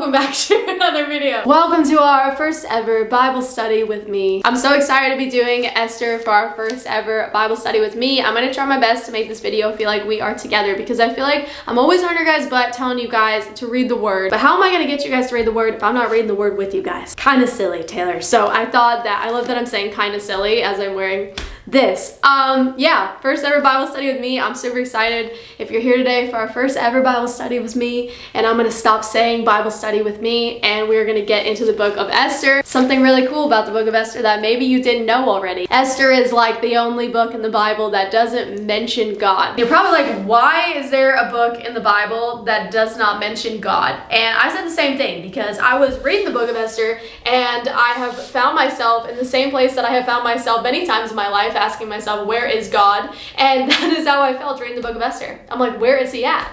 welcome back to another video. Welcome to our first ever Bible study with me. I'm so excited to be doing Esther for our first ever Bible study with me. I'm gonna try my best to make this video feel like we are together because I feel like I'm always on your guys' butt telling you guys to read the word. But how am I gonna get you guys to read the word if I'm not reading the word with you guys? Kinda silly, Taylor. So I thought that, I love that I'm saying kinda silly as I'm wearing this. Yeah, first ever Bible study with me. I'm super excited if you're here today for our first ever Bible study with me, and I'm gonna stop saying Bible study with me and we're gonna get into the book of Esther. Something really cool about the book of Esther that maybe you didn't know already. Esther is like the only book in the Bible that doesn't mention God. You're probably like, why is there a book in the Bible that does not mention God? And I said the same thing because I was reading the book of Esther and I have found myself in the same place that I have found myself many times in my life, asking myself, where is God? And that is how I felt reading the book of Esther. I'm like, where is he at?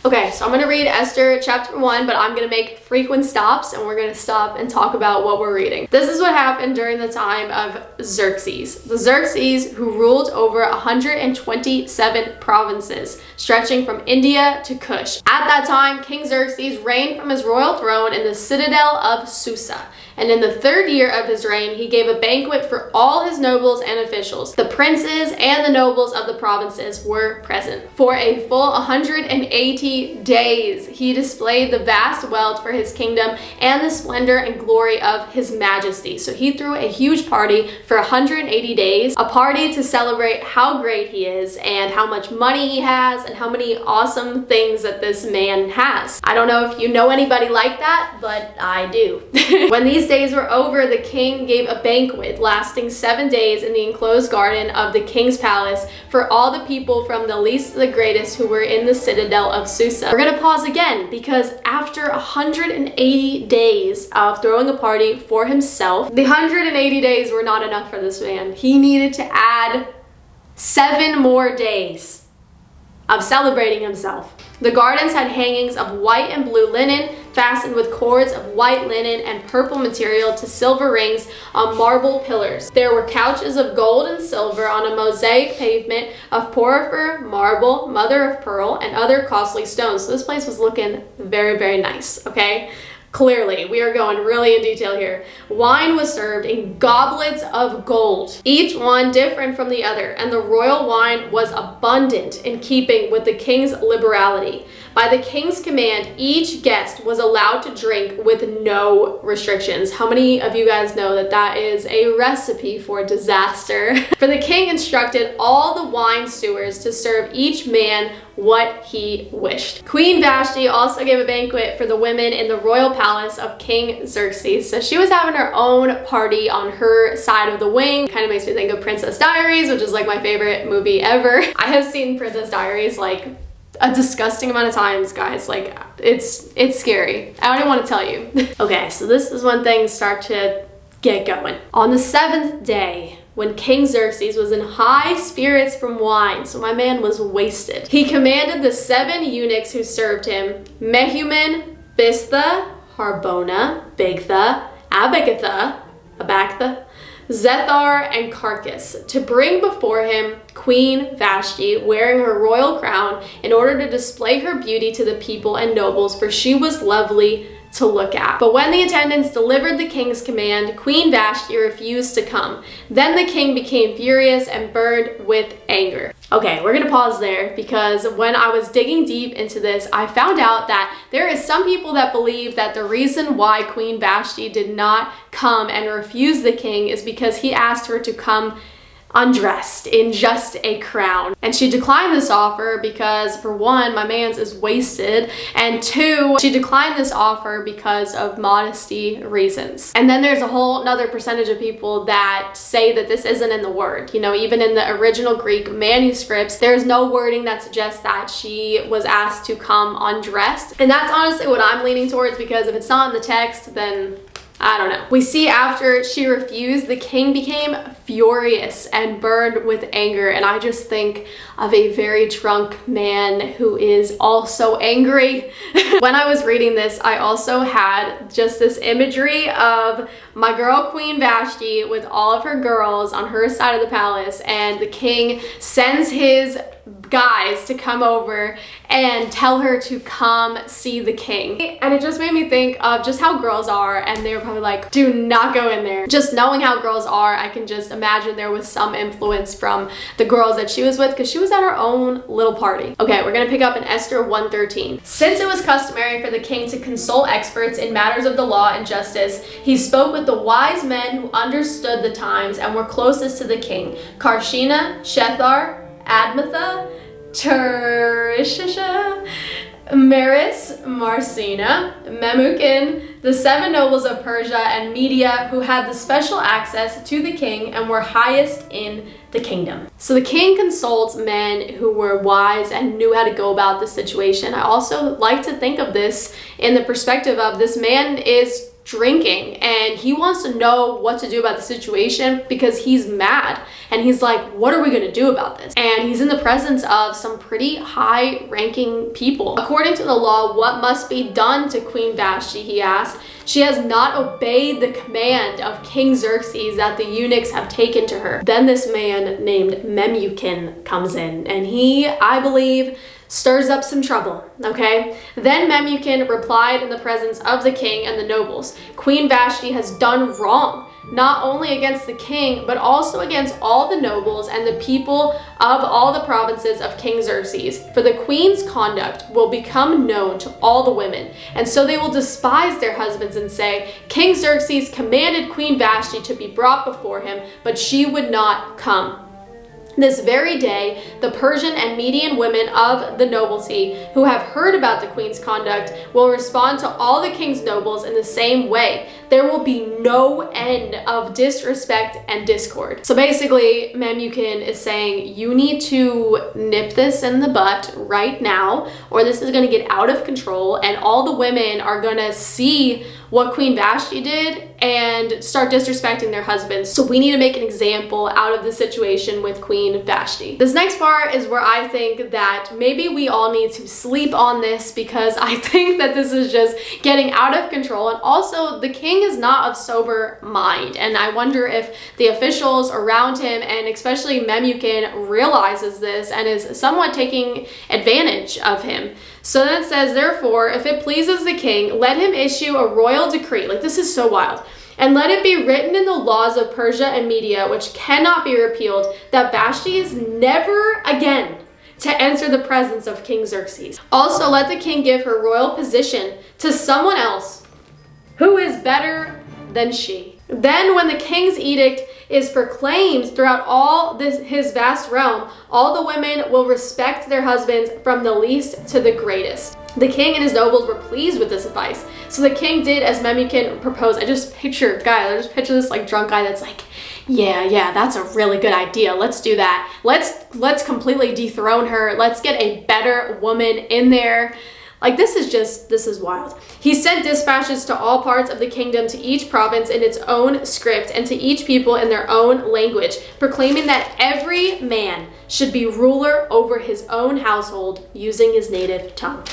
Okay, so I'm gonna read Esther chapter 1, but I'm gonna make frequent stops and we're gonna stop and talk about what we're reading. This is what happened during the time of Xerxes. The Xerxes who ruled over 127 provinces, stretching from India to Kush. At that time, King Xerxes reigned from his royal throne in the citadel of Susa. And in the third year of his reign, he gave a banquet for all his nobles and officials. The princes and the nobles of the provinces were present. For a full 180 days, he displayed the vast wealth for his kingdom and the splendor and glory of his majesty. So he threw a huge party for 180 days, a party to celebrate how great he is and how much money he has and how many awesome things that this man has. I don't know if you know anybody like that, but I do. When these days were over, the king gave a banquet lasting 7 days in the enclosed garden of the king's palace for all the people from the least to the greatest who were in the citadel of Susa. We're gonna pause again because after 180 days of throwing a party for himself, the 180 days were not enough for this man. He needed to add 7 more days of celebrating himself. The gardens had hangings of white and blue linen, fastened with cords of white linen and purple material to silver rings on marble pillars. There were couches of gold and silver on a mosaic pavement of porphyr, marble, mother of pearl, and other costly stones. So this place was looking very, very nice, okay? Clearly, we are going really in detail here. Wine was served in goblets of gold, each one different from the other, and the royal wine was abundant in keeping with the king's liberality. By the king's command, each guest was allowed to drink with no restrictions. How many of you guys know that that is a recipe for disaster? For the king instructed all the wine stewards to serve each man what he wished. Queen Vashti also gave a banquet for the women in the royal palace of King Xerxes. So she was having her own party on her side of the wing. Kind of makes me think of Princess Diaries, which is like my favorite movie ever. I have seen Princess Diaries like a disgusting amount of times, guys. Like it's scary. I don't even want to tell you. Okay, so this is when things start to get going. On the 7th day, when King Xerxes was in high spirits from wine, so my man was wasted, he commanded the 7 eunuchs who served him, Mehuman, Biztha, Harbona, Bigtha, Abagtha, Zethar, and Carcass, to bring before him Queen Vashti, wearing her royal crown, in order to display her beauty to the people and nobles, for she was lovely to look at. But when the attendants delivered the king's command, Queen Vashti refused to come. Then the king became furious and burned with anger. Okay, we're gonna pause there because when I was digging deep into this, I found out that there is some people that believe that the reason why Queen Vashti did not come and refuse the king is because he asked her to come undressed in just a crown. And she declined this offer because, for one, my man's is wasted, and 2, she declined this offer because of modesty reasons. And then there's a whole another percentage of people that say that this isn't in the word. You know, even in the original Greek manuscripts, there's no wording that suggests that she was asked to come undressed. And that's honestly what I'm leaning towards, because if it's not in the text, then I don't know. We see after she refused, the king became furious and burned with anger. And I just think of a very drunk man who is also angry. When I was reading this, I also had just this imagery of my girl Queen Vashti with all of her girls on her side of the palace, and the king sends his guys to come over and tell her to come see the king. And it just made me think of just how girls are, and they were probably like, do not go in there. Just knowing how girls are, I can just imagine there was some influence from the girls that she was with, because she was at her own little party. Okay, we're gonna pick up in Esther 1:13. Since it was customary for the king to consult experts in matters of the law and justice, he spoke with the wise men who understood the times and were closest to the king: Karshena, Shethar, Admatha, Tereshisha, Maris, Marcina, Memucan, the 7 nobles of Persia and Media, who had the special access to the king and were highest in the kingdom. So the king consults men who were wise and knew how to go about the situation. I also like to think of this in the perspective of this man is drinking and he wants to know what to do about the situation because he's mad, and he's like, what are we going to do about this? And he's in the presence of some pretty high ranking people. According to the law, what must be done to Queen Vashti, he asked. She has not obeyed the command of King Xerxes that the eunuchs have taken to her. Then this man named Memucan comes in, and he, I believe, stirs up some trouble, okay? Then Memucan replied in the presence of the king and the nobles, Queen Vashti has done wrong, not only against the king, but also against all the nobles and the people of all the provinces of King Xerxes. For the queen's conduct will become known to all the women, and so they will despise their husbands and say, King Xerxes commanded Queen Vashti to be brought before him, but she would not come. This very day, the Persian and Median women of the nobility who have heard about the queen's conduct will respond to all the king's nobles in the same way. There will be no end of disrespect and discord. So basically, Memucan is saying, you need to nip this in the butt right now, or this is gonna get out of control, and all the women are gonna see what Queen Vashti did and start disrespecting their husbands. So we need to make an example out of the situation with Queen Vashti. This next part is where I think that maybe we all need to sleep on this, because I think that this is just getting out of control, and also the king is not of sober mind, and I wonder if the officials around him, and especially Memucan, realizes this and is somewhat taking advantage of him. So then it says, therefore, if it pleases the king, let him issue a royal decree. Like, this is so wild. And let it be written in the laws of Persia and Media, which cannot be repealed, that Vashti is never again to enter the presence of King Xerxes. Also, let the king give her royal position to someone else who is better than she. Then when the king's edict is proclaimed throughout all his vast realm, all the women will respect their husbands from the least to the greatest. The king and his nobles were pleased with this advice. So the king did as Memucan proposed. I just picture this like drunk guy that's like, yeah, that's a really good idea. Let's do that. Let's completely dethrone her. Let's get a better woman in there. Like, this is wild. He sent dispatches to all parts of the kingdom, to each province in its own script, and to each people in their own language, proclaiming that every man should be ruler over his own household using his native tongue.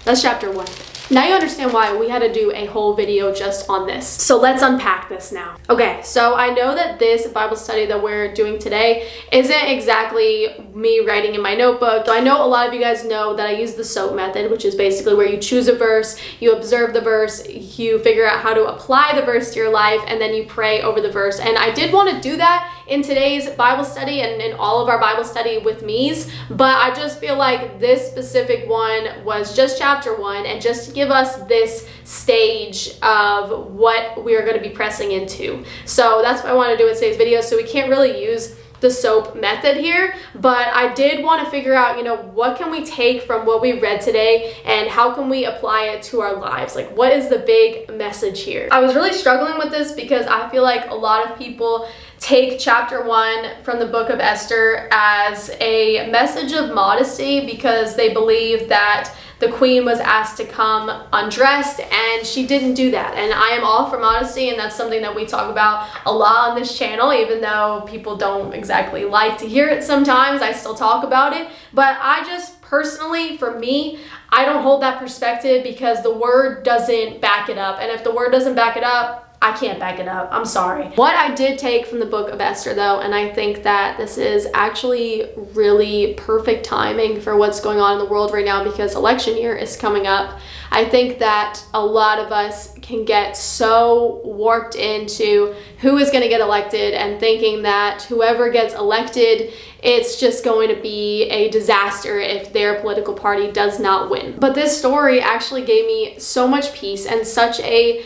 That's chapter 1. Now you understand why we had to do a whole video just on this. So let's unpack this now. Okay, so I know that this Bible study that we're doing today isn't exactly me writing in my notebook. So I know a lot of you guys know that I use the SOAP method, which is basically where you choose a verse, you observe the verse, you figure out how to apply the verse to your life, and then you pray over the verse. And I did want to do that in today's Bible study and in all of our Bible study with me's, but I just feel like this specific one was just chapter 1, and just to give us this stage of what we are going to be pressing into. So that's what I want to do in today's video. So we can't really use the SOAP method here, but I did want to figure out, what can we take from what we read today and how can we apply it to our lives? Like, what is the big message here? I was really struggling with this because I feel like a lot of people take chapter 1 from the book of Esther as a message of modesty because they believe that the queen was asked to come undressed, and she didn't do that. And I am all for modesty, and that's something that we talk about a lot on this channel, even though people don't exactly like to hear it sometimes. I still talk about it, but I just personally, for me, I don't hold that perspective because the word doesn't back it up. And if the word doesn't back it up, I can't back it up. I'm sorry. What I did take from the book of Esther though, and I think that this is actually really perfect timing for what's going on in the world right now because election year is coming up. I think that a lot of us can get so warped into who is going to get elected and thinking that whoever gets elected, it's just going to be a disaster if their political party does not win. But this story actually gave me so much peace and such a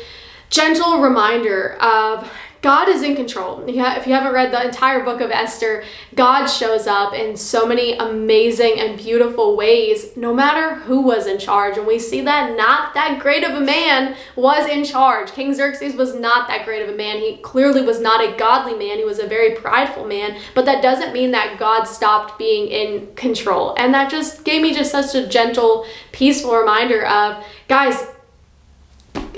gentle reminder of God is in control. If you haven't read the entire book of Esther, God shows up in so many amazing and beautiful ways, no matter who was in charge. And we see that not that great of a man was in charge. King Xerxes was not that great of a man. He clearly was not a godly man. He was a very prideful man, but that doesn't mean that God stopped being in control. And that just gave me just such a gentle, peaceful reminder of, guys,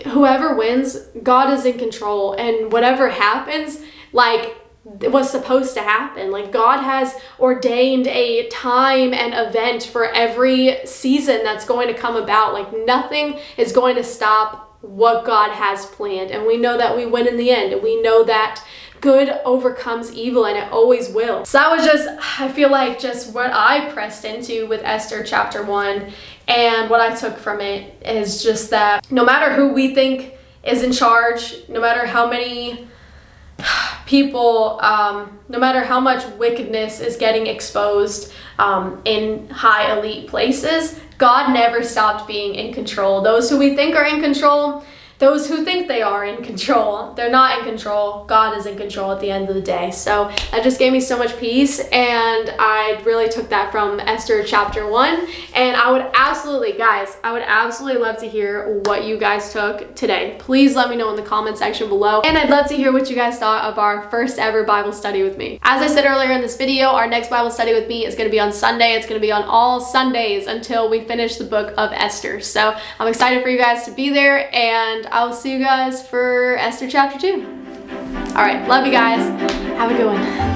whoever wins, God is in control, and whatever happens, like, it was supposed to happen. Like, God has ordained a time and event for every season that's going to come about. Like, nothing is going to stop what God has planned, and we know that we win in the end, and we know that good overcomes evil, and it always will. So that was just, I feel like, just what I pressed into with Esther chapter 1, and what I took from it is just that no matter who we think is in charge, no matter how many people, no matter how much wickedness is getting exposed in high elite places, God never stopped being in control. Those who we think are in control, those who think they are in control, they're not in control. God is in control at the end of the day. So that just gave me so much peace, and I really took that from Esther chapter 1. And I would absolutely, guys, I would absolutely love to hear what you guys took today. Please let me know in the comment section below. And I'd love to hear what you guys thought of our first ever Bible study with me. As I said earlier in this video, our next Bible study with me is going to be on Sunday. It's going to be on all Sundays until we finish the book of Esther. So I'm excited for you guys to be there, and I'll see you guys for Esther chapter 2. All right, love you guys. Have a good one.